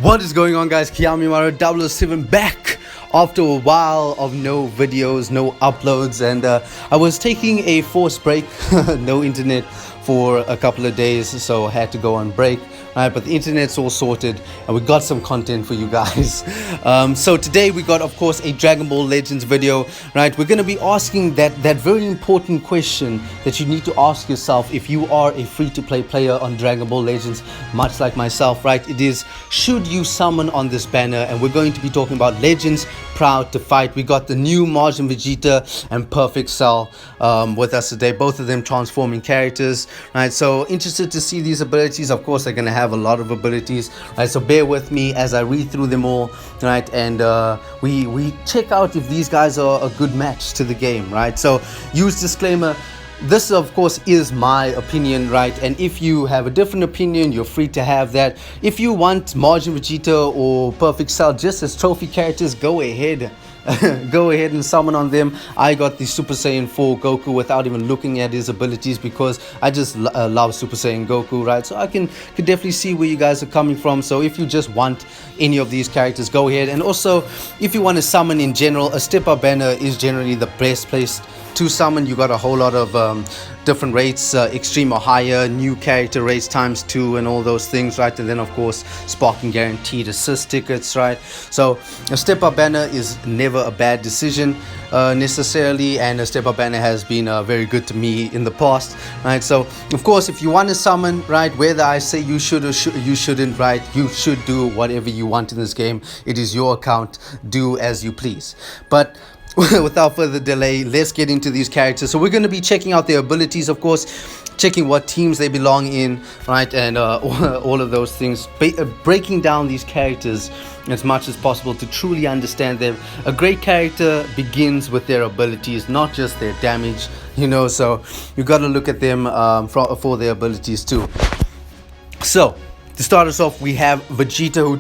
What is going on, guys? Kiami Maro 007 back after a while of no videos, no uploads, and I was taking a forced break. No internet for a couple of days, so I had to go on break, right? But the internet's all sorted and we got some content for you guys. So today we got, of course, a Dragon Ball Legends video, right? We're going to be asking that very important question that you need to ask yourself if you are a free-to-play player on Dragon Ball Legends, much like myself, right? It is, should you summon on this banner? And we're going to be talking about Legends Proud to Fight. We got the new Marjin, Vegeta and Perfect Cell with us today, both of them transforming characters, right? So interested to see these abilities. Of course, they're going to have a lot of abilities, right? So bear with me as I read through them all, right? And we check out if these guys are a good match to the game, right? So use disclaimer. This, of course, is my opinion, right? And if you have a different opinion, you're free to have that. If you want Marjin, Vegeta or Perfect Cell just as trophy characters, go ahead. Go ahead and summon on them. I got the Super Saiyan 4 Goku without even looking at his abilities because I just love Super Saiyan Goku, right? So I can definitely see where you guys are coming from. So if you just want any of these characters, go ahead. And also, if you want to summon in general, a step-up banner is generally the best place to summon. You got a whole lot of different rates, extreme or higher, new character rates ×2 and all those things, right? And then of course spark and guaranteed assist tickets, right? So a step up banner is never a bad decision necessarily, and a step up banner has been very good to me in the past, right? So of course, if you want to summon, right, whether I say you should or you shouldn't, right, you should do whatever you want in this game. It is your account, do as you please. But without further delay, let's get into these characters. So we're going to be checking out their abilities, of course, checking what teams they belong in, right, and all of those things, breaking down these characters as much as possible to truly understand them. A great character begins with their abilities, not just their damage, you know, so you got to look at them for their abilities too. So to start us off, we have Vegeta, who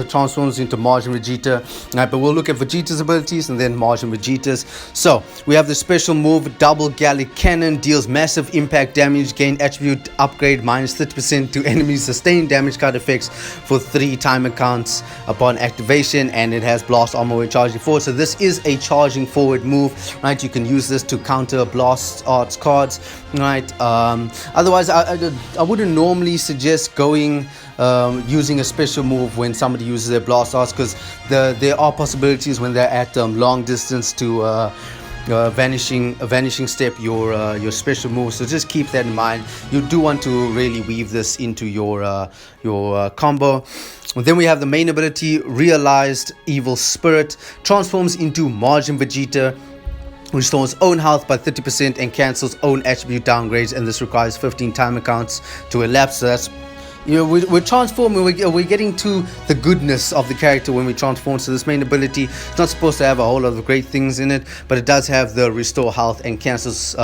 transforms into Marjin Vegeta, right? But we'll look at Vegeta's abilities and then Marjin Vegeta's. So we have the special move, Double Gallic Cannon, deals massive impact damage, gain attribute upgrade -30% to enemies, sustained damage card effects for 3 timer counts upon activation, and it has blast armor when charging forward. So this is a charging forward move, right? You can use this to counter blast arts cards, right? Otherwise, I wouldn't normally suggest going using a special move when somebody uses their blast arts, because there are possibilities when they're at long distance to vanishing step your special move. So just keep that in mind. You do want to really weave this into your combo. And then we have the main ability, Realized Evil Spirit, transforms into Marjin Vegeta, restores own health by 30% and cancels own attribute downgrades, and this requires 15 timer counts to elapse. So that's, you know, we're transforming, we're getting to the goodness of the character when we transform. So this main ability is not supposed to have a whole lot of great things in it, but it does have the restore health and cancels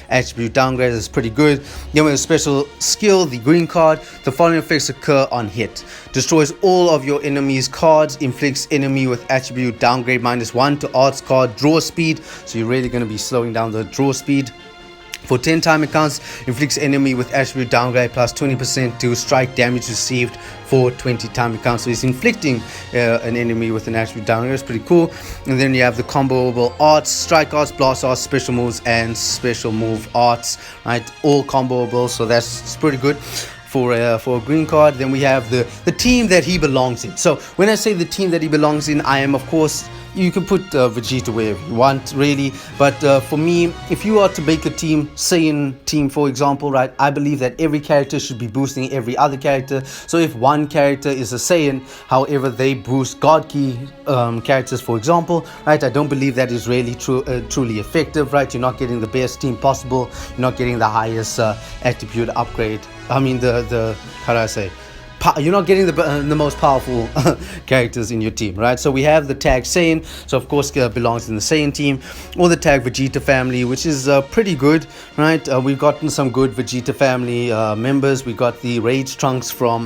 attribute downgrades. It's pretty good. Then with a special skill, the green card, the following effects occur on hit: destroys all of your enemies' cards, inflicts enemy with attribute downgrade -1 to odds card draw speed, so you're really going to be slowing down the draw speed. For 10 timer counts, inflicts enemy with attribute downgrade +20% to strike damage received for 20 timer counts. So he's inflicting an enemy with an attribute downgrade. It's pretty cool. And then you have the comboable arts, strike arts, blast arts, special moves, and special move arts, right? All comboable, so that's pretty good for a green card. Then we have the team that he belongs in. So when I say the team that he belongs in, I am, of course, you can put Vegeta wherever you want, really. But for me, if you are to make a team, Saiyan team, for example, right, I believe that every character should be boosting every other character. So if one character is a Saiyan, however, they boost God Key characters, for example, right, I don't believe that is really truly effective, right? You're not getting the best team possible. You're not getting the highest attribute upgrade. I mean, how do I say? You're not getting the most powerful characters in your team, right? So we have the tag Saiyan, so of course belongs in the Saiyan team, or the tag Vegeta family, which is pretty good, right? We've gotten some good Vegeta family members. We got the Rage Trunks from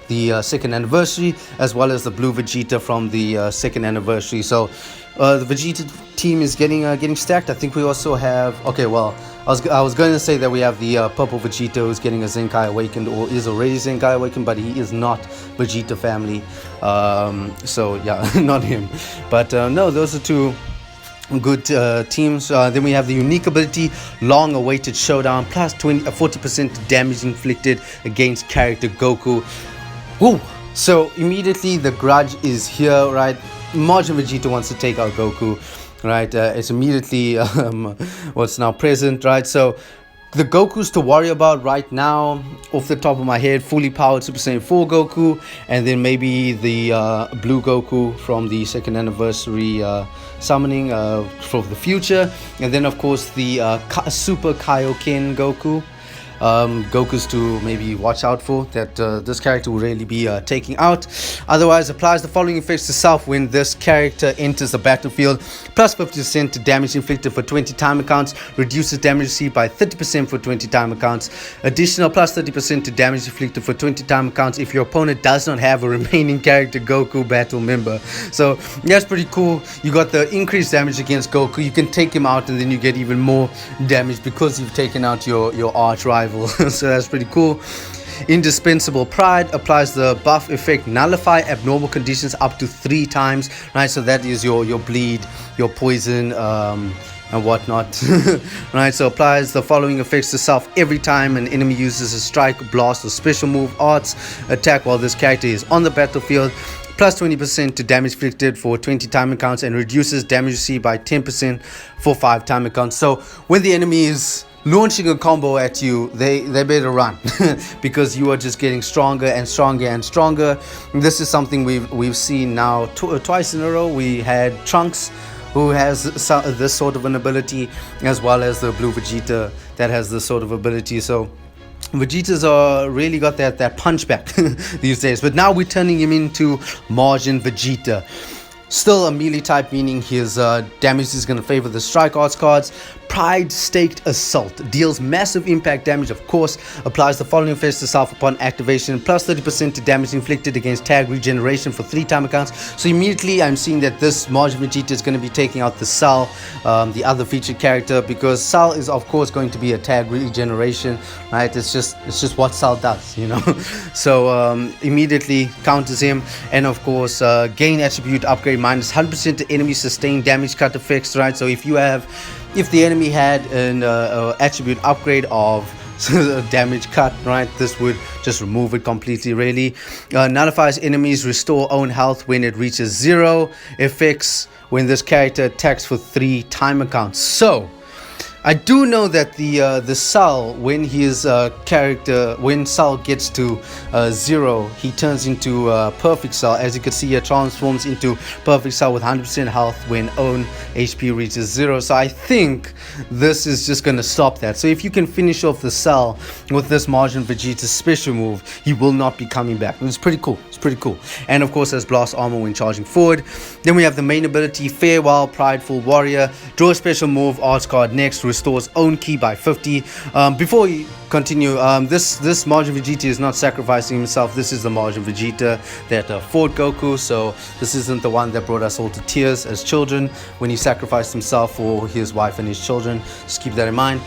the second anniversary, as well as the Blue Vegeta from the second anniversary. So the Vegeta team is getting stacked. I think we also have, okay, well, I was going to say that we have the purple Vegeta who's getting a Zenkai awakened, or is already Zenkai awakened, but he is not Vegeta family. So yeah, not him. But no, those are two good teams. Then we have the unique ability, long awaited showdown, plus 40% damage inflicted against character Goku. Woo! So immediately the grudge is here, right? Marjin Vegeta wants to take out Goku, right? It's immediately what's now present, right? So the Gokus to worry about right now, off the top of my head, fully powered Super Saiyan 4 Goku, and then maybe the blue Goku from the second anniversary summoning for the future, and then of course the Super Kaioken Goku. Gokus to maybe watch out for, that this character will really be taking out. Otherwise, applies the following effects to self when this character enters the battlefield: plus 50% to damage inflicted for 20 timer counts, reduces damage received by 30% for 20 timer counts, additional plus 30% to damage inflicted for 20 timer counts if your opponent does not have a remaining character Goku battle member. So that's pretty cool. You got the increased damage against Goku, you can take him out and then you get even more damage because you've taken out your arch rival. So that's pretty cool. Indispensable Pride applies the buff effect nullify abnormal conditions up to 3 times, right? So that is your bleed, your poison, and whatnot. Right, so applies the following effects to self every time an enemy uses a strike, blast, or special move arts attack while this character is on the battlefield. Plus 20% to damage inflicted for 20 timer counts, and reduces damage received by 10% for 5 timer counts. So when the enemy is launching a combo at you, they better run because you are just getting stronger and stronger and stronger. This is something we've seen now twice in a row. We had Trunks, who has this sort of an ability, as well as the blue Vegeta that has this sort of ability. So Vegeta's really got that punch back these days. But now we're turning him into Marjin Vegeta. Still a melee type, meaning his damage is going to favor the strike arts cards. Pride Staked Assault deals massive impact damage, of course. Applies the following effects to self upon activation: plus 30% to damage inflicted against tag regeneration for 3 timer counts. So immediately I'm seeing that this Marjin Vegeta is going to be taking out the Cell, the other featured character, because Cell is of course going to be a tag regeneration, right? It's just what Cell does, you know. So immediately counters him. And of course gain attribute upgrade minus 100% to enemy sustained damage cut effects, right? So if the enemy had an attribute upgrade of damage cut, right, this would just remove it completely, really. Nullifies enemies restore own health when it reaches 0. Effects when this character attacks for 3 timer counts. So I do know that the Cell, when his when Cell gets to 0, he turns into Perfect Cell. As you can see here, transforms into Perfect Cell with 100% health when own HP reaches 0. So I think this is just going to stop that. So if you can finish off the Cell with this Marjin Vegeta special move, he will not be coming back. It's pretty cool. It's pretty cool. And of course, has blast armor when charging forward. Then we have the main ability, Farewell Prideful Warrior. Draw a special move arts card next. Restores own ki by 50. Before we continue, this Marjin Vegeta is not sacrificing himself. This is the Marjin Vegeta that fought Goku. So this isn't the one that brought us all to tears as children when he sacrificed himself for his wife and his children. Just keep that in mind.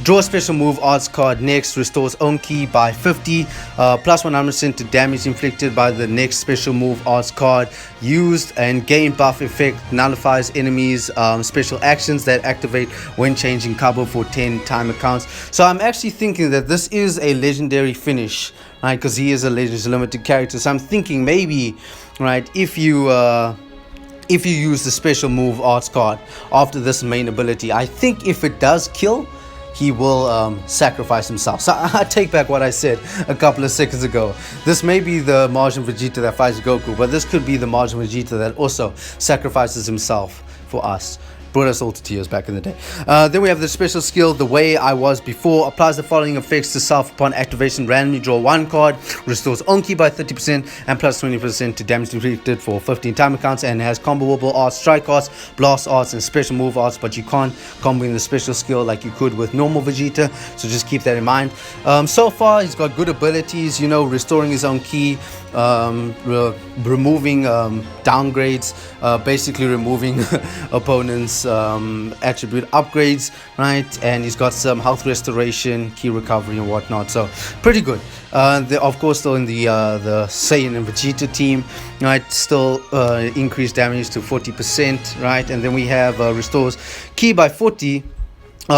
Draw a special move arts card next. Restores own ki by 50. Plus 100% to damage inflicted by the next special move arts card used, and gain buff effect nullifies enemies special actions that activate when changing cover for 10 timer counts. So I'm actually thinking that this is a legendary finish, right, because he is a Legends Limited character. So I'm thinking maybe, right, if you use the special move arts card after this main ability, I think if it does kill, he will sacrifice himself. So I take back what I said a couple of seconds ago. This may be the Marjin Vegeta that fights Goku, but this could be the Marjin Vegeta that also sacrifices himself for us. Brought us all to tears back in the day. Then we have the special skill, The Way I Was Before. Applies the following effects to self upon activation: randomly draw 1 card, restores own ki by 30%, and plus 20% to damage inflicted for 15 timer counts, and has comboable arts, strike arts, blast arts, and special move arts, but you can't combo in the special skill like you could with normal Vegeta, so just keep that in mind. So far he's got good abilities, you know, restoring his own ki, removing downgrades, basically removing opponents his attribute upgrades, right? And he's got some health restoration, key recovery, and whatnot. So pretty good. Of course, still in the Saiyan and Vegeta team, right? Still increased damage to 40%, right? And then we have restores ki by 40.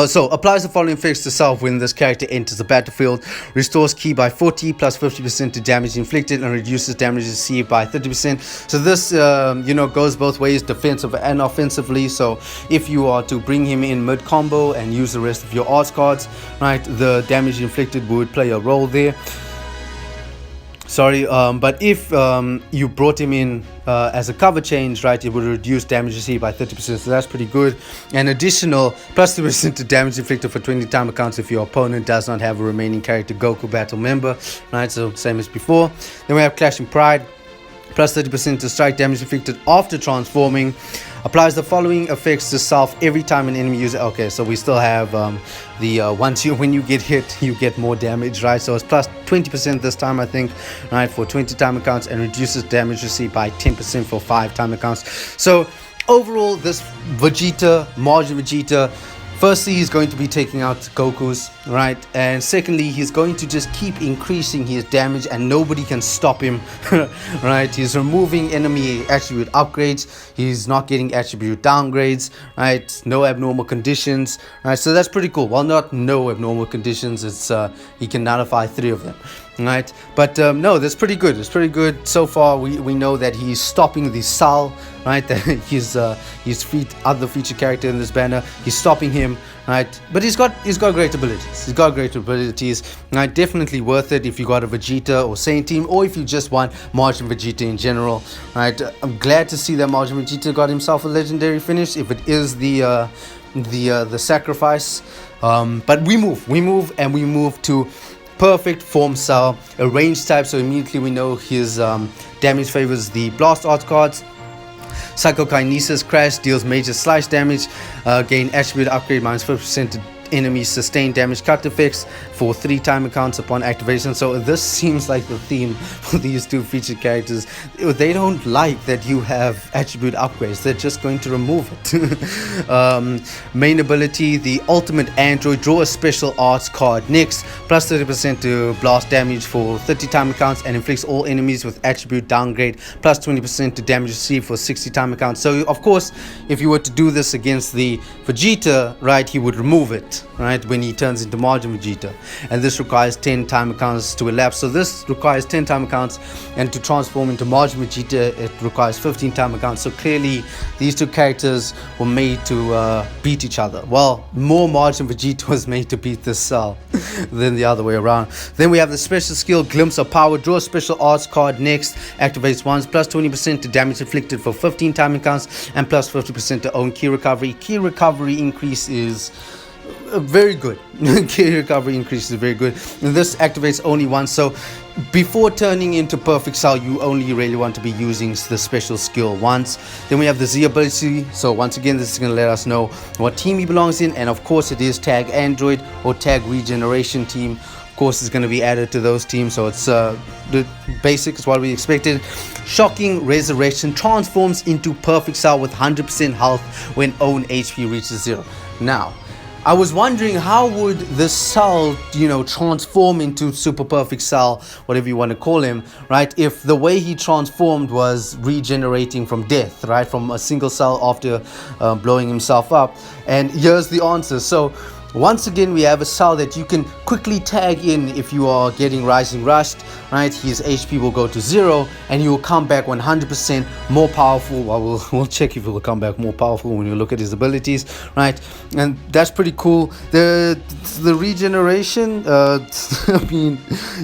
So applies the following effects to self when this character enters the battlefield: restores ki by 40 plus 50% to damage inflicted, and reduces damage received by 30%. So this goes both ways, defensive and offensively. So if you are to bring him in mid combo and use the rest of your arts cards, right, the damage inflicted would play a role there. But if you brought him in as a cover change, right, it would reduce damage received by 30%, so that's pretty good. And additional plus 3% to damage inflicted for 20 time accounts if your opponent does not have a remaining character Goku battle member, right, so same as before. Then we have Clashing Pride, plus 30% to strike damage inflicted after transforming. Applies the following effects to self every time an enemy uses. Okay, so we still have when you get hit, you get more damage, right? So it's plus 20% this time, I think, right, for 20 time accounts, and reduces damage received by 10% for 5 time accounts. So overall, this Marjin Vegeta, firstly, he's going to be taking out Goku's, right? And secondly, he's going to just keep increasing his damage and nobody can stop him, right? He's removing enemy attribute upgrades. He's not getting attribute downgrades, right? No abnormal conditions, right? So that's pretty cool. Well, not no abnormal conditions. It's he can nullify 3 of them, right? But no, that's pretty good. It's pretty good so far. We know that he's stopping the Sal, right? His other featured character in this banner. He's stopping him, right? But he's got great abilities. He's got great abilities, right? Definitely worth it if you got a Vegeta or Saiyan team, or if you just want Marjin Vegeta in general, right? I'm glad to see that Marjin Vegeta got himself a legendary finish, if it is the sacrifice. But we move to perfect form cell, a range type, so immediately we know his damage favors the blast art cards. Psychokinesis Crash deals major slice damage, gain attribute upgrade minus 50% to enemy sustained damage cut effects for 3 time accounts upon activation. So this seems like the theme for these 2 featured characters. They don't like that you have attribute upgrades. They're just going to remove it. Main ability, the ultimate android, draw a special arts card next, plus 30% to blast damage for 30 time accounts, and inflicts all enemies with attribute downgrade plus 20% to damage received for 60 time accounts. So of course, if you were to do this against the Vegeta, right, he would remove it, right, when he turns into Marjin Vegeta, and this requires 10 time accounts to elapse. So this requires 10 time accounts, and to transform into Marjin Vegeta it requires 15 time accounts. So clearly these 2 characters were made to beat each other. Well, more Marjin Vegeta was made to beat this cell than the other way around. Then we have the special skill Glimpse of Power, draw a special arts card next, activates once, plus 20% to damage inflicted for 15 time accounts, and plus 50% to own key recovery. Key recovery increase is very good. Key recovery increase is very good, and this activates only once. So before turning into perfect cell, you only really want to be using the special skill once. Then we have the Z ability. So once again, this is going to let us know what team he belongs in, and of course it is tag android or tag regeneration team. Of course, it's going to be added to those teams, so it's the basic is what we expected. Shocking Resurrection, transforms into perfect cell with 100% health when own HP reaches 0. Now, I was wondering, how would this cell, transform into super perfect cell, whatever you want to call him, right? If the way he transformed was regenerating from death, right? From a single cell after blowing himself up. And here's the answer. So once again, we have a cell that you can quickly tag in if you are getting Rising Rust, right? His HP will go to 0 and he will come back 100% more powerful. Well, we'll check if he will come back more powerful when you look at his abilities, right? And that's pretty cool. The regeneration, I mean,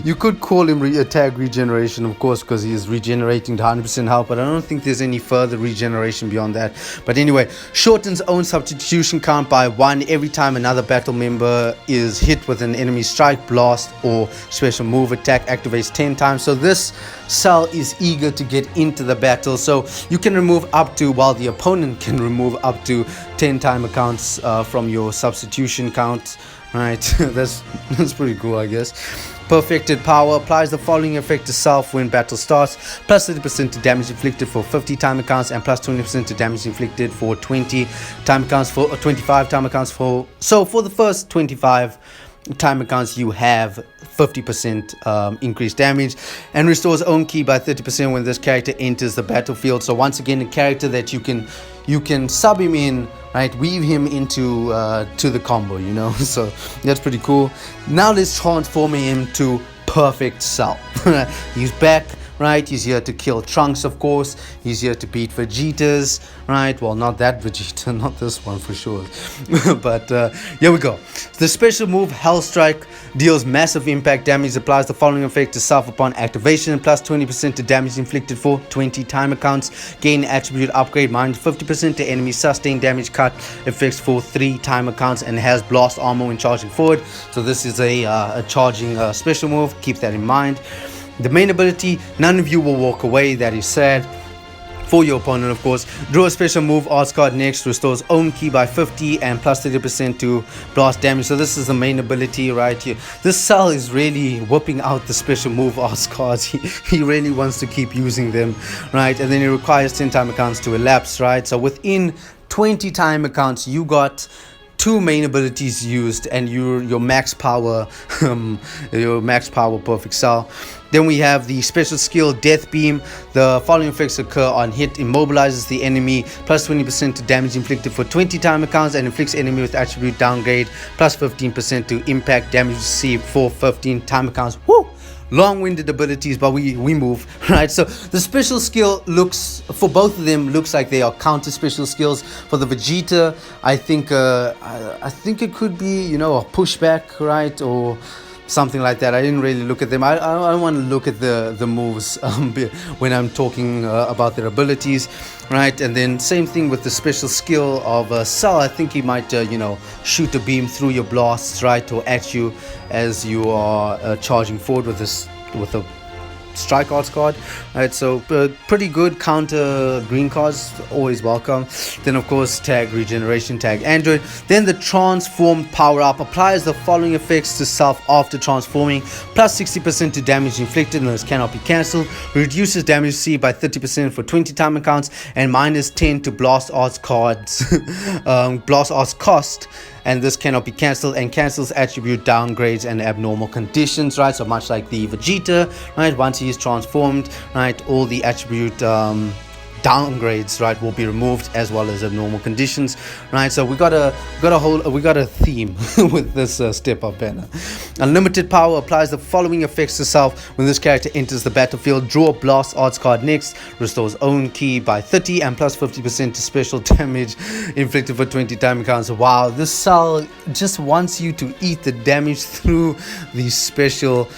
you could call him a tag regeneration, of course, because he is regenerating to 100% health, but I don't think there's any further regeneration beyond that. But anyway, shortens own substitution count by 1 every time another battle member is hit with an enemy strike, blast, or special move attack. Activates 10 times. So this cell is eager to get into the battle, so you can remove up to, while the opponent can remove up to 10 time accounts from your substitution count, right? That's pretty cool, I guess. Perfected Power applies the following effect to self when battle starts: plus 30% to damage inflicted for 50 timer counts, and plus 20% to damage inflicted for 20 timer counts, for 25 timer counts. So for the first 25 timer counts you have 50% increased damage, and restores own ki by 30% when this character enters the battlefield. So once again, a character that you can sub him in, right, weave him into to the combo, you know. So that's pretty cool. Now let's transform him to Perfect Cell. He's back, right? He's here to kill Trunks, of course. He's here to beat Vegetas, right? Well, not that Vegeta, not this one for sure. But here we go. The special move Hell Strike deals massive impact damage, applies the following effect to self upon activation: plus 20% to damage inflicted for 20 timer counts, gain attribute upgrade, minus 50% to enemy sustained damage cut effects for 3 timer counts, and has blast armor when charging forward. So this is a charging special move, keep that in mind. The main ability, none of you will walk away, that is sad for your opponent, of course. Draw a special move arts card next, restores own ki by 50 and plus 30% to blast damage. So this is the main ability right here. This Cell is really whipping out the special move arts cards. He really wants to keep using them, right? And then it requires 10 time accounts to elapse, right? So within 20 time accounts you got 2 main abilities used, and your max power Perfect Cell. Then we have the special skill Death Beam. The following effects occur on hit: immobilizes the enemy, plus 20% to damage inflicted for 20 timer counts, and inflicts enemy with attribute downgrade, plus 15% to impact damage received for 15 timer counts. Woo! Long-winded abilities, but we move, right? So the special skill looks, for both of them, looks like they are counter special skills. For the Vegeta, I think it could be, you know, a pushback, right, or something like that. I didn't really look at them. I want to look at the moves when I'm talking about their abilities, right? And then same thing with the special skill of Cell. I think he might you know, shoot a beam through your blasts, right, or at you as you are charging forward with a strike arts card, right? So pretty good counter green cards, always welcome. Then of course tag regeneration, tag android. Then the transformed power up applies the following effects to self after transforming: plus 60% to damage inflicted, and this cannot be cancelled; reduces damage received by 30% for 20 time accounts, and minus 10 to blast arts cards blast arts cost, and this cannot be cancelled, and cancels attribute downgrades and abnormal conditions, right? So much like the Vegeta, right? Once he is transformed, right, all the attribute downgrades, right, will be removed, as well as abnormal conditions, right? So we got a theme with this step up banner. Unlimited power applies the following effects to self when this character enters the battlefield: draw a blast arts card next, restores own ki by 30 and plus 50% to special damage inflicted for 20 time counts. Wow, this Cell just wants you to eat the damage through these special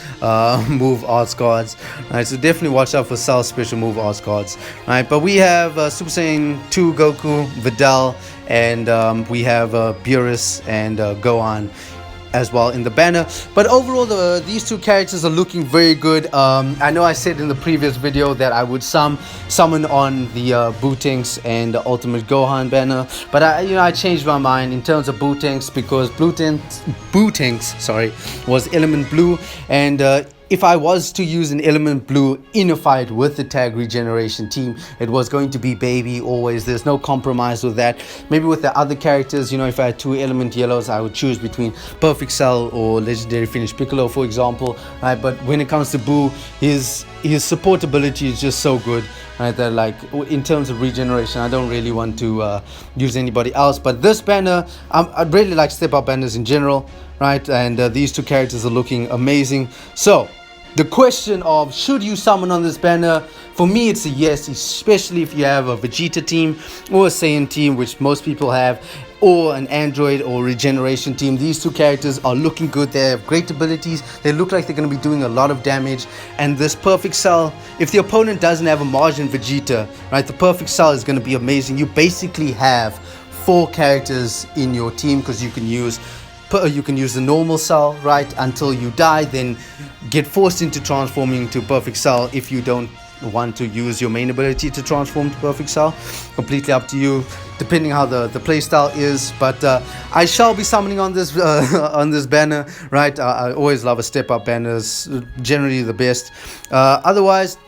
move arts cards, right? So definitely watch out for Cell special move arts cards, right? But we have Super Saiyan 2 Goku, Videl, and we have Beerus and Gohan as well in the banner. But overall, these 2 characters are looking very good. I know I said in the previous video that I would summon on the Bootanks and the Ultimate Gohan banner, but I changed my mind in terms of Bootanks, because Bootanks, sorry, was element blue, and if I was to use an element blue in a fight with the tag regeneration team, it was going to be baby always. There's no compromise with that. Maybe with the other characters, you know, if I had 2 element yellows, I would choose between Perfect Cell or Legendary Finish Piccolo, for example, right? But when it comes to Boo, his support ability is just so good, right, that like in terms of regeneration, I don't really want to use anybody else. But this banner, I really like step up banners in general, right? And these 2 characters are looking amazing. So the question of should you summon on this banner, for me it's a yes, especially if you have a Vegeta team or a Saiyan team, which most people have, or an android or regeneration team. These 2 characters are looking good. They have great abilities. They look like they're going to be doing a lot of damage. And this Perfect Cell, if the opponent doesn't have a Marjin Vegeta, right, the Perfect Cell is going to be amazing. You basically have 4 characters in your team, because you can use the normal Cell, right, until you die, then get forced into transforming to Perfect Cell if you don't want to use your main ability to transform to perfect cell. Completely up to you, depending how the play style is. But I shall be summoning on this on this banner, right? I always love a step up banner, it's generally the best. Otherwise,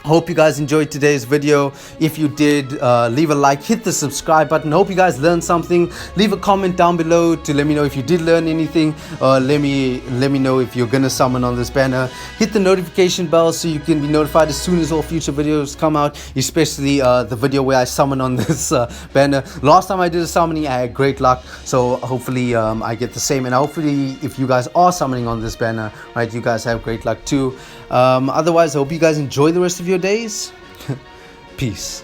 hope you guys enjoyed today's video. If you did, leave a like, hit the subscribe button. Hope you guys learned something. Leave a comment down below to let me know if you did learn anything. Let me know if you're gonna summon on this banner. Hit the notification bell so you can be notified as soon as all future videos come out, especially the video where I summon on this banner. Last time I did a summoning, I had great luck, so hopefully I get the same, and hopefully if you guys are summoning on this banner, right, you guys have great luck too. Otherwise, I hope you guys enjoy the rest of your days. Peace.